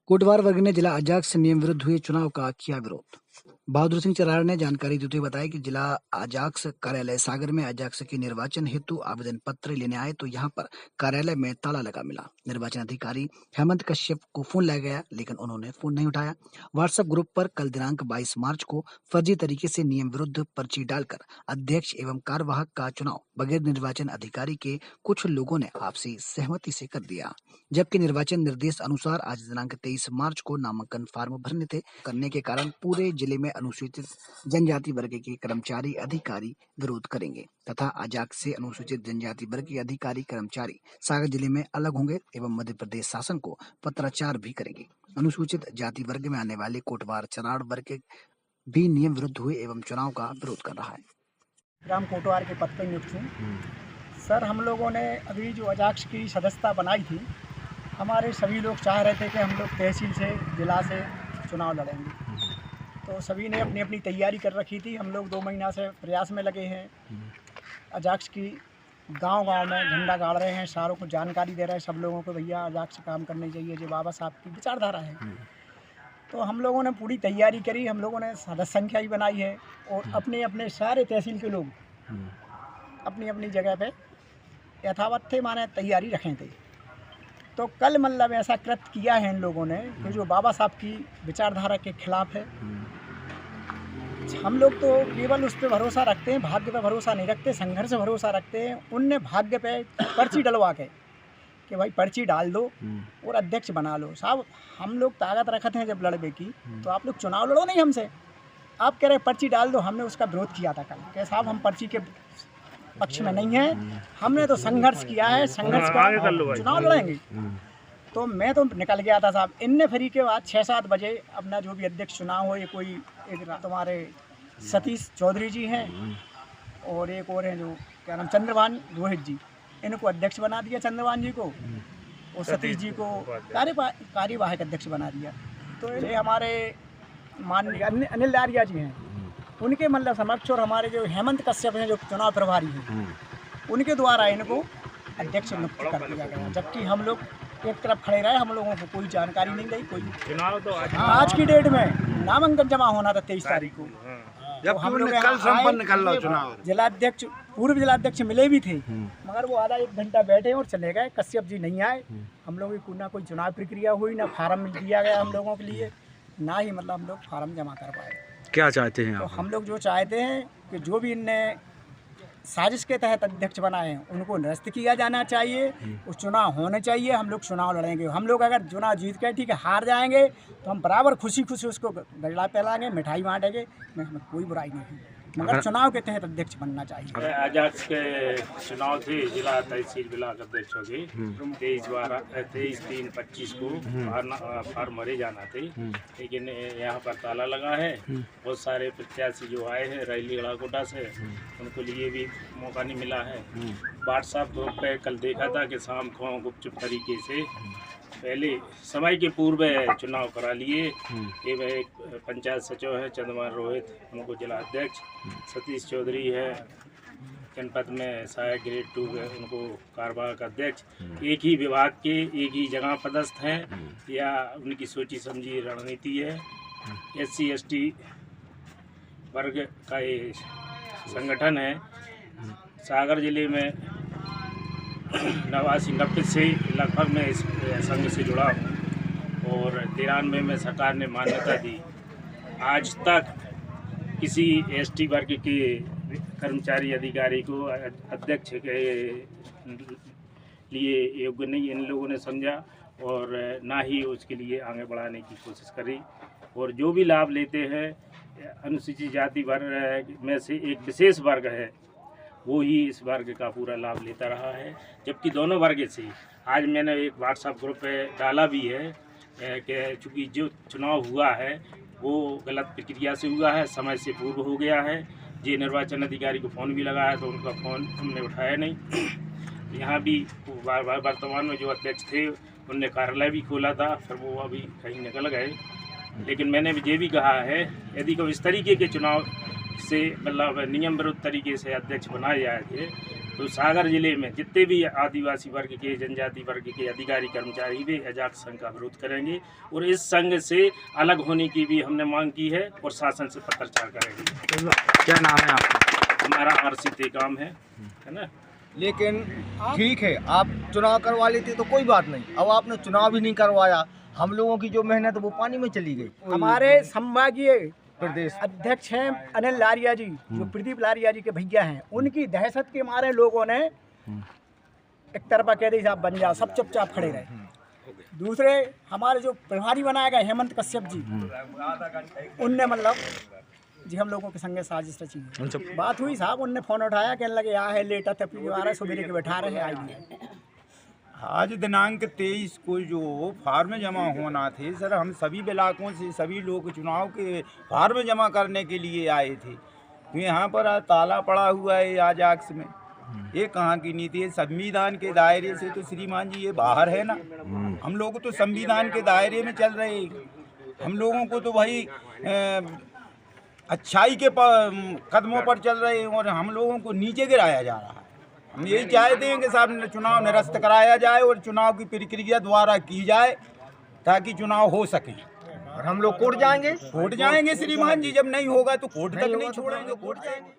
कोटवार वर्ग ने जिला अजाक्स नियम विरुद्ध हुए चुनाव का किया विरोध। बहादुर सिंह चरार ने जानकारी देते हुए बताया कि जिला अजाक्स कार्यालय सागर में अजाक्स के निर्वाचन हेतु आवेदन पत्र लेने आए तो यहां पर कार्यालय में ताला लगा मिला। निर्वाचन अधिकारी हेमंत कश्यप को फोन लगाया गया लेकिन उन्होंने फोन नहीं उठाया। व्हाट्सएप ग्रुप पर कल दिनांक 22 मार्च को फर्जी तरीके से नियम विरुद्ध पर्ची डालकर अध्यक्ष एवं कार्यवाहक का चुनाव बगैर निर्वाचन अधिकारी के कुछ लोगों ने आपसी सहमति से कर दिया, जबकि निर्वाचन निर्देश अनुसार आज दिनांक 23 मार्च को नामांकन फार्म भरने थे। करने के कारण पूरे जिले में अनुसूचित जनजाति वर्ग के कर्मचारी अधिकारी विरोध करेंगे तथा अजाक्स से अनुसूचित जनजाति वर्ग के अधिकारी कर्मचारी सागर जिले में अलग होंगे एवं मध्य प्रदेश शासन को पत्राचार भी करेंगे। अनुसूचित जाति वर्ग में आने वाले कोटवार चराड़ वर्ग भी नियम विरुद्ध हुए एवं चुनाव का विरोध कर रहा है। ग्राम कोटवार के पद पर नियुक्त हूँ। सर, हम लोगों ने अभी जो अजाक्स की सदस्यता बनाई थी, हमारे सभी लोग चाह रहे थे कि हम लोग तहसील से जिला से चुनाव लड़ेंगे, तो सभी ने अपनी अपनी तैयारी कर रखी थी। हम लोग 2 महीना से प्रयास में लगे हैं। अजाक्स की गांव-गांव में झंडा गाड़ रहे हैं, सारों को जानकारी दे रहे हैं सब लोगों को, भैया अजाक्स से काम करने चाहिए, जो बाबा साहब की विचारधारा है। तो हम लोगों ने पूरी तैयारी करी, हम लोगों ने सदस्य संख्या भी बनाई है और अपने अपने सारे तहसील के लोग अपनी अपनी जगह पे यथावत थे, माने तैयारी रखे थे। तो कल मतलब ऐसा कृत्य किया है इन लोगों ने कि जो बाबा साहब की विचारधारा के खिलाफ है। हम लोग तो केवल उस पर भरोसा रखते हैं, भाग्य पे भरोसा नहीं रखते, संघर्ष पे भरोसा रखते हैं। उनने भाग्य पे पर्ची डलवा के कि भाई पर्ची डाल दो और अध्यक्ष बना लो। साहब, हम लोग ताकत रखते हैं जब लड़बे की, तो आप लोग चुनाव लड़ो नहीं हमसे। आप कह रहे पर्ची डाल दो, हमने उसका विरोध किया था कल कि साहब हम पर्ची के पक्ष में नहीं है, हमने तो संघर्ष किया है, संघर्ष का चुनाव लड़ेंगे। तो मैं तो निकल गया था साहब। इनने फ्री के बाद 6-7 बजे अपना जो भी अध्यक्ष चुनाव हो, ये कोई एक तुम्हारे सतीश चौधरी जी हैं और एक और हैं जो क्या नाम चंद्रभान रोहित जी, इनको अध्यक्ष बना दिया चंद्रभान जी को, और सतीश जी को कार्यवाहक अध्यक्ष बना दिया। तो ये हमारे माननीय अनिल दारिया जी हैं, उनके मतलब समक्ष और हमारे जो हेमंत कश्यप हैं जो चुनाव प्रभारी हैं, उनके द्वारा इनको अध्यक्ष नियुक्त कर दिया गया। जबकि हम लोग एक तरफ खड़े रहे, हम लोगों को कोई जानकारी नहीं दी। कोई चुनाव तो आज की डेट में नामांकन जमा होना था 23 तारीख को, जब हम लोग कल संपन्न कर लो चुनाव। जिलाध्यक्ष पूर्व जिलाध्यक्ष मिले भी थे, मगर वो आधा 1 घंटा बैठे और चले गए। कश्यप जी नहीं आए। हम लोगों की ना कोई चुनाव प्रक्रिया हुई, ना फार्म दिया गया हम लोगों के लिए, ना ही मतलब हम लोग फार्म जमा कर पाए। क्या चाहते हैं तो आप? हम लोग जो चाहते हैं कि जो भी इनने साजिश के तहत अध्यक्ष बनाए हैं उनको निरस्त किया जाना चाहिए, उस चुनाव होने चाहिए। हम लोग चुनाव लड़ेंगे। हम लोग अगर चुनाव जीत के ठीक है हार जाएंगे तो हम बराबर खुशी खुशी उसको गजला फैलाएंगे, मिठाई बांटेंगे, हमें कोई बुराई नहीं है, मगर चुनाव के तहत अध्यक्ष बनना चाहिए। अजाक्स के चुनाव थे जिला तहसील ब्लॉक अध्यक्षों के 23/3/25 को फार्म भरे जाना थे, लेकिन यहाँ पर ताला लगा है। बहुत सारे प्रत्याशी जो आए हैं रैली गड़ाकोटा से, उनको लिए भी मौका नहीं मिला है। व्हाट्सएप ग्रुप पे कल देखा था कि शाम को गुपचुप तरीके से पहले समय के पूर्व चुनाव करा लिए। ये पंचायत सचिव है चंद्रभान रोहित, उनको जिला अध्यक्ष, सतीश चौधरी है जनपद में सहायक ग्रेड 2 है, उनको कार्यवाहक अध्यक्ष। एक ही विभाग के एक ही जगह पदस्थ हैं या उनकी सोची समझी रणनीति है। SC ST वर्ग का ये संगठन है। सागर जिले में 89-90 से लगभग मैं इस संघ से जुड़ा हूँ और 93 में सरकार ने मान्यता दी। आज तक किसी ST वर्ग के कर्मचारी अधिकारी को अध्यक्ष के लिए योग्य नहीं इन लोगों ने समझा और ना ही उसके लिए आगे बढ़ाने की कोशिश करी। और जो भी लाभ लेते हैं अनुसूचित जाति वर्ग में से एक विशेष वर्ग है, वो ही इस वर्ग का पूरा लाभ लेता रहा है। जबकि दोनों वर्ग से आज मैंने एक व्हाट्सएप ग्रुप पे डाला भी है कि चूँकि जो चुनाव हुआ है वो गलत प्रक्रिया से हुआ है, समय से पूर्व हो गया है। ये निर्वाचन अधिकारी को फ़ोन भी लगाया तो उनका फ़ोन उन्होंने उठाया नहीं। यहाँ भी वर्तमान में जो अध्यक्ष थे उनने कार्यालय भी खोला था, फिर वो अभी कहीं निकल गए। लेकिन मैंने ये भी कहा है यदि कोई इस तरीके के चुनाव से मतलब नियम विरुद्ध तरीके से अध्यक्ष बनाए जाए थे तो सागर जिले में जितने भी आदिवासी वर्ग के, जनजाति वर्ग के अधिकारी कर्मचारी भी अजाक्स संघ का विरोध करेंगे और इस संघ से अलग होने की भी हमने मांग की है और शासन से पत्राचार करेंगे। क्या नाम है आपका? हमारा आरसी टेकाम है ना। लेकिन ठीक है, आप चुनाव करवा लेते तो कोई बात नहीं, अब आपने चुनाव भी नहीं करवाया, हम लोगों की जो मेहनत वो पानी में चली गई। हमारे संभागीय प्रदेश अध्यक्ष हैं अनिल लारिया जी, जो प्रदीप लारिया जी के भैया हैं, उनकी दहशत के मारे लोगों ने एक तरफा कह दी साहब बन जाओ, सब चुपचाप खड़े रहे। दूसरे हमारे जो प्रभारी बनाए गए हेमंत कश्यप जी, उनने मतलब जी हम लोगों के संगे साजिश रची है। बात हुई साहब, उनने फोन उठाया, कहने लगे यहाँ है लेटा था पी आ रहे सवेरे के बैठा रहे आइए। आज दिनांक 23 को जो फार्म जमा होना थे सर, हम सभी इलाकों से सभी लोग चुनाव के फार्म जमा करने के लिए आए थे। तो यहाँ पर ताला पड़ा हुआ है अजाक्स में, ये कहाँ की नीति है? संविधान के दायरे से तो श्रीमान जी ये बाहर है ना, हम लोग तो संविधान के दायरे में चल रहे हैं। हम लोगों को तो भाई अच्छाई के कदमों पर चल रहे हैं और हम लोगों को नीचे गिराया जा रहा है। हम यही चाहते हैं कि साहब चुनाव निरस्त कराया जाए और चुनाव की प्रक्रिया द्वारा की जाए ताकि चुनाव हो सके। और हम लोग कोर्ट जाएंगे श्रीमान जी, जब नहीं होगा तो कोर्ट तक नहीं छोड़ेंगे, कोर्ट जाएंगे।